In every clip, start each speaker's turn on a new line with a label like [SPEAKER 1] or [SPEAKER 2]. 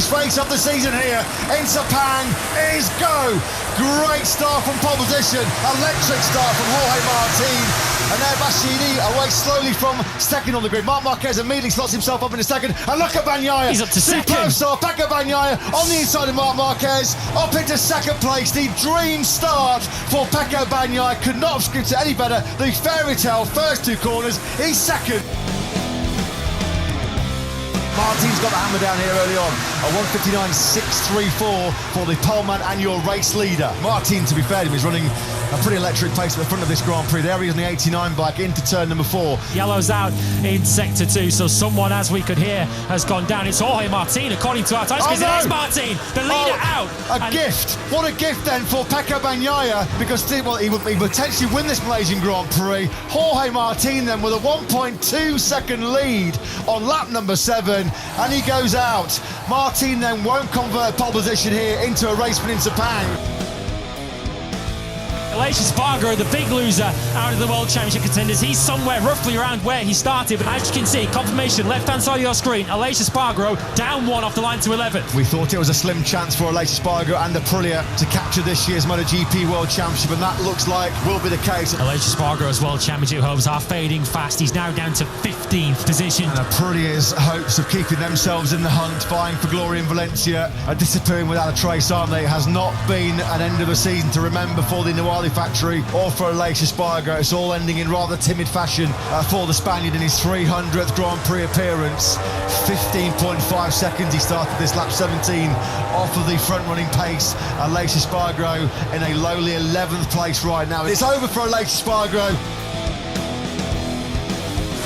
[SPEAKER 1] biggest race of the season here in Sepang is go. Great start from pole position, electric start from Jorge Martin, and now Bastianini away slowly from second on the grid. Marc Marquez immediately slots himself up in the second, and look at Bagnaia.
[SPEAKER 2] He's up to second.
[SPEAKER 1] Superb start, Pecco Bagnaia on the inside of Marc Marquez, up into second place. The dream start for Pecco Bagnaia, could not have scripted any better. The fairy tale first two corners, he's second. Martin's got the hammer down here early on, a 1:59.634 for the poleman and your race leader. Martin, to be fair to him, is running a pretty electric pace at the front of this Grand Prix. There he is on the 89 bike into turn number 4.
[SPEAKER 2] Yellow's out in sector 2, so someone, as we could hear, has gone down. It's Jorge Martin, according to our time screens. It is Martin, the leader out.
[SPEAKER 1] A gift. What a gift then for Pecco Bagnaia, because he would potentially win this Malaysian Grand Prix. Jorge Martin then with a 1.2 second lead on lap number 7, and he goes out. Martin then won't convert pole position here into a race win in Sepang.
[SPEAKER 2] Aleix Espargaro, the big loser out of the World Championship contenders. He's somewhere roughly around where he started, but as you can see, confirmation, left-hand side of your screen, Aleix Espargaro down 1 off the line to 11th.
[SPEAKER 1] We thought it was a slim chance for Aleix Espargaro and Aprilia to capture this year's MotoGP World Championship, and that looks like will be the case.
[SPEAKER 2] Aleix Espargaro's World Championship hopes are fading fast. He's now down to 15th position.
[SPEAKER 1] And Aprilia's hopes of keeping themselves in the hunt, vying for glory in Valencia, are disappearing without a trace, aren't they? It has not been an end of a season to remember for the Nuwali factory or for Aleix Espargaro. It's all ending in rather timid fashion for the Spaniard in his 300th Grand Prix appearance. 15.5 seconds he started this lap 17 off of the front running pace. Aleix Espargaro in a lowly 11th place right now. It's over for Aleix Espargaro.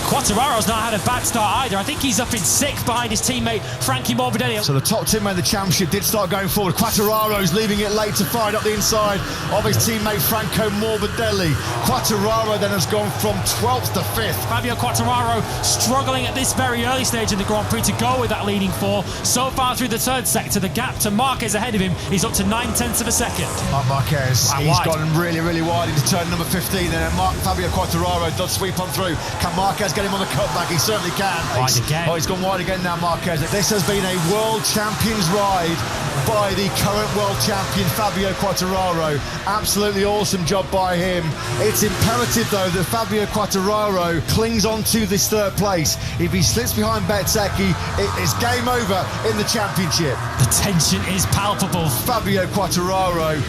[SPEAKER 2] Quartararo's not had a bad start either. I think he's up in 6th behind his teammate Frankie Morbidelli.
[SPEAKER 1] So the top teammate of the championship did start going forward. Quartararo's leaving it late to find up the inside of his teammate Franco Morbidelli. Quartararo then has gone from 12th to 5th.
[SPEAKER 2] Fabio Quartararo struggling at this very early stage in the Grand Prix to go with that leading 4. So far through the third sector, the gap to Marquez ahead of him is up to 9/10 of a second.
[SPEAKER 1] Marc Marquez, he's
[SPEAKER 2] wide.
[SPEAKER 1] gone really, really wide into turn number 15, and then Fabio Quartararo does sweep on through. Can Marquez get him on the cutback? He certainly can.
[SPEAKER 2] Wide again.
[SPEAKER 1] Oh, he's gone wide again now, Marquez. This has been a world champion's ride by the current world champion Fabio Quartararo. Absolutely awesome job by him. It's imperative though that Fabio Quartararo clings on to this third place. If he slips behind Bezzecchi, it is game over in the championship.
[SPEAKER 2] The tension is palpable.
[SPEAKER 1] Fabio Quartararo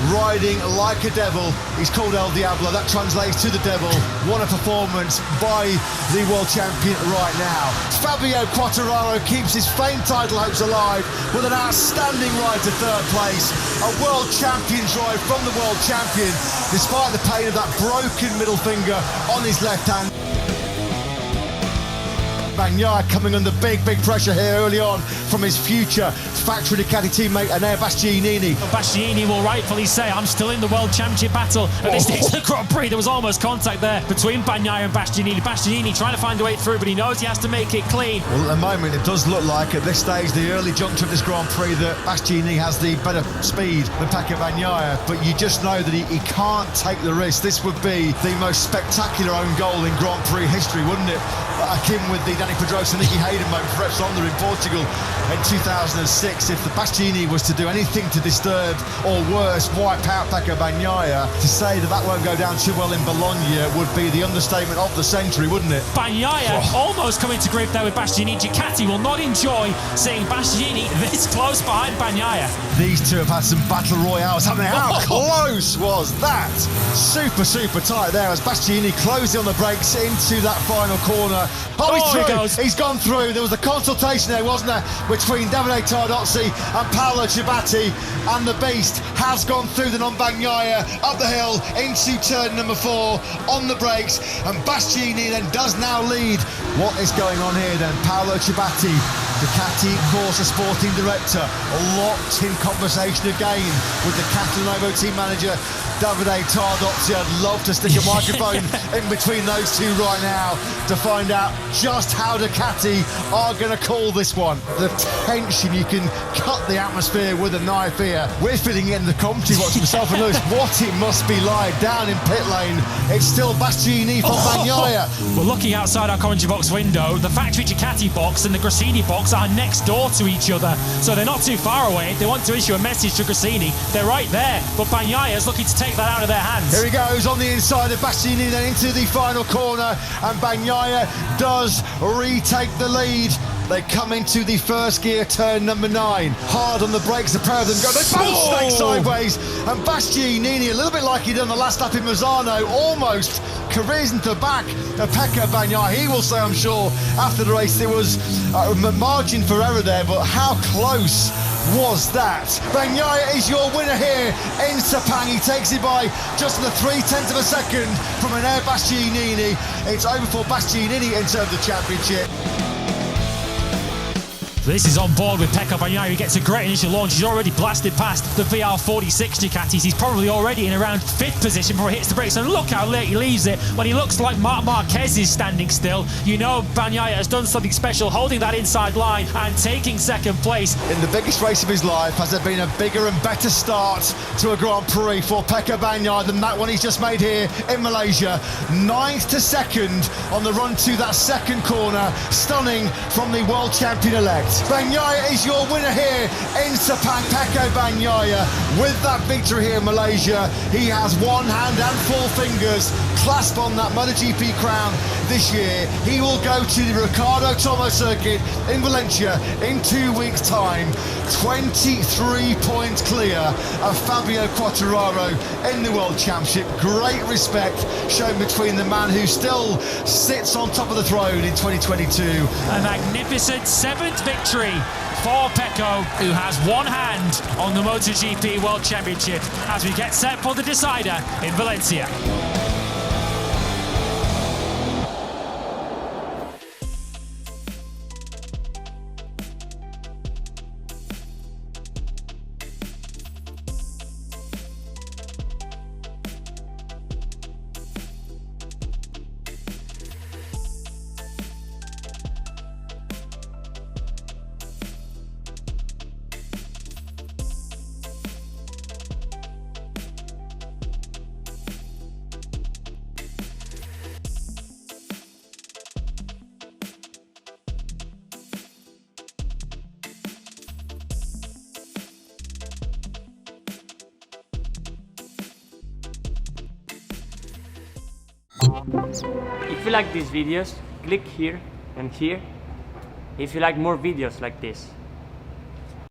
[SPEAKER 1] riding like a devil. He's called El Diablo. That translates to the devil. What a performance by the world champion right now. Fabio Quartararo keeps his famed title hopes alive with an outstanding ride to third place. A world champion's ride from the world champion, despite the pain of that broken middle finger on his left hand. Bagnaia coming under big pressure here early on from his future factory Ducati teammate Enea Bastianini.
[SPEAKER 2] Bastianini will rightfully say, I'm still in the World Championship battle. At this stage of the Grand Prix, there was almost contact there between Bagnaia and Bastianini. Bastianini trying to find a way through, but he knows he has to make it clean.
[SPEAKER 1] Well, at the moment, it does look like at this stage, the early juncture of this Grand Prix, that Bastianini has the better speed than Pecco Bagnaia, but you just know that he can't take the risk. This would be the most spectacular own goal in Grand Prix history, wouldn't it? Akin with the Dani Pedrosa and Nicky Hayden moment for Epsilon in Portugal in 2006. If the Bastianini was to do anything to disturb or worse, wipe out Pecco Bagnaia, to say that that won't go down too well in Bologna would be the understatement of the century, wouldn't it?
[SPEAKER 2] Bagnaia almost coming to grief there with Bastianini. Ducati will not enjoy seeing Bastianini this close behind Bagnaia.
[SPEAKER 1] These two have had some battle royales, haven't they? How close was that? Super tight there as Bastianini closed on the brakes into that final corner. Oh, he's through. He's gone through. There was a consultation there, wasn't there, between Davide Tardozzi and Paolo Ciabatti, and the beast has gone through the non-Bagnaia up the hill into turn number 4 on the brakes, and Bastianini then does now lead. What is going on here then? Paolo Ciabatti, Ducati Corsa sporting director, locked in conversation again with the Catalanovo team manager Davide Tardozzi. I'd love to stick a microphone in between those two right now to find out just how Ducati are going to call this one. The tension, you can cut the atmosphere with a knife here. We're feeling it in the commentary box, myself and Lewis, what it must be like down in pit lane. It's still Bastianini from Bagnaia.
[SPEAKER 2] We're looking outside our commentary box window. The factory Ducati box and the Grassini box are next door to each other, so they're not too far away. If they want to issue a message to Grassini, they're right there, but Bagnaia's looking to take that out of their hands.
[SPEAKER 1] Here he goes on the inside of Bastianini, then into the final corner, and Bagnaia does retake the lead. They come into the first gear, turn number 9. Hard on the brakes, the pair of them go. They both snake sideways, and Bastianini, a little bit like he did on the last lap in Mazzano, almost careers into the back of Pecco Bagnaia. He will say, I'm sure, after the race, there was a margin for error there, but how close was that? Bagnaia is your winner here in Sepang. He takes it by just under 0.3 of a second from an Air Bastianini. It's over for Bastianini in terms of the championship.
[SPEAKER 2] This is on board with Pecco Bagnaia. He gets a great initial launch. He's already blasted past the VR46 Ducatis. He's probably already in around 5th position before he hits the brakes. And look how late he leaves it. When he looks like Marc Marquez is standing still, you know Bagnaia has done something special, holding that inside line and taking 2nd place.
[SPEAKER 1] In the biggest race of his life, has there been a bigger and better start to a Grand Prix for Pecco Bagnaia than that one he's just made here in Malaysia? 9th to 2nd on the run to that 2nd corner. Stunning from the world champion-elect. Bagnaia is your winner here in Sepang. Pecco Bagnaia with that victory here in Malaysia. He has one hand and 4 fingers clasped on that MotoGP crown this year. He will go to the Ricardo Tomo circuit in Valencia in 2 weeks' time. 23 points clear of Fabio Quartararo in the World Championship. Great respect shown between the man who still sits on top of the throne in 2022.
[SPEAKER 2] A magnificent 7th victory for Pecco, who has one hand on the MotoGP World Championship as we get set for the decider in Valencia.
[SPEAKER 3] If you like these videos, click here and here if you like more videos like this.